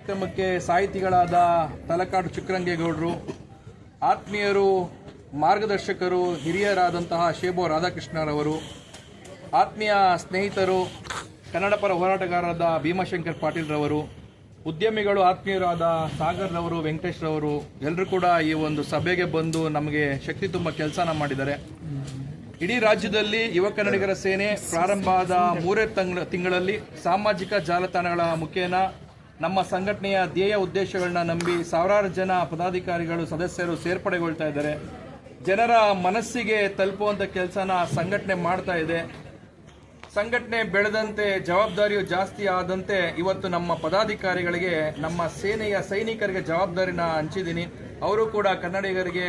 ಕಾರ್ಯಕ್ರಮಕ್ಕೆ ಸಾಹಿತಿಗಳಾದ ತಲಕಾಡು ಚಿಕ್ಕರಂಗೇಗೌಡರು, ಆತ್ಮೀಯರು, ಮಾರ್ಗದರ್ಶಕರು, ಹಿರಿಯರಾದಂತಹ ಶೇಬೋ ರಾಧಾಕೃಷ್ಣರವರು, ಆತ್ಮೀಯ ಸ್ನೇಹಿತರು, ಕನ್ನಡ ಪರ ಹೋರಾಟಗಾರರಾದ ಭೀಮಾಶಂಕರ್ ಪಾಟೀಲ್ರವರು, ಉದ್ಯಮಿಗಳು ಆತ್ಮೀಯರಾದ ಸಾಗರ್ರವರು, ವೆಂಕಟೇಶ್ರವರು ಎಲ್ಲರೂ ಕೂಡ ಈ ಒಂದು ಸಭೆಗೆ ಬಂದು ನಮಗೆ ಶಕ್ತಿ ತುಂಬ ಕೆಲಸನ ಮಾಡಿದ್ದಾರೆ. ಇಡೀ ರಾಜ್ಯದಲ್ಲಿ ಯುವ ಕನ್ನಡಿಗರ ಸೇನೆ ಪ್ರಾರಂಭ ಆದ 3 ತಿಂಗಳಲ್ಲಿ ಸಾಮಾಜಿಕ ಜಾಲತಾಣಗಳ ಮುಖೇನ ನಮ್ಮ ಸಂಘಟನೆಯ ಧ್ಯೇಯ ಉದ್ದೇಶಗಳನ್ನ ನಂಬಿ ಸಾವಿರಾರು ಜನ ಪದಾಧಿಕಾರಿಗಳು, ಸದಸ್ಯರು ಸೇರ್ಪಡೆಗೊಳ್ತಾ ಇದ್ದಾರೆ. ಜನರ ಮನಸ್ಸಿಗೆ ತಲುಪುವಂಥ ಕೆಲಸನ ಸಂಘಟನೆ ಮಾಡ್ತಾ ಇದೆ. ಸಂಘಟನೆ ಬೆಳೆದಂತೆ ಜವಾಬ್ದಾರಿಯು ಜಾಸ್ತಿ ಆದಂತೆ ಇವತ್ತು ನಮ್ಮ ಪದಾಧಿಕಾರಿಗಳಿಗೆ, ನಮ್ಮ ಸೇನೆಯ ಸೈನಿಕರಿಗೆ ಜವಾಬ್ದಾರಿನ ಹಂಚಿದ್ದೀನಿ. ಅವರು ಕೂಡ ಕನ್ನಡಿಗರಿಗೆ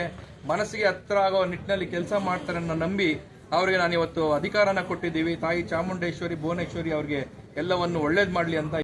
ಮನಸ್ಸಿಗೆ ಹತ್ರ ಆಗೋ ನಿಟ್ಟಿನಲ್ಲಿ ಕೆಲಸ ಮಾಡ್ತಾರೆ ಅನ್ನೋ ನಂಬಿ ಅವರಿಗೆ ನಾನು ಇವತ್ತು ಅಧಿಕಾರನ ಕೊಟ್ಟಿದ್ದೀವಿ. ತಾಯಿ ಚಾಮುಂಡೇಶ್ವರಿ, ಭುವನೇಶ್ವರಿ ಅವರಿಗೆ ಎಲ್ಲವನ್ನು ಒಳ್ಳೇದು ಮಾಡಲಿ ಅಂತ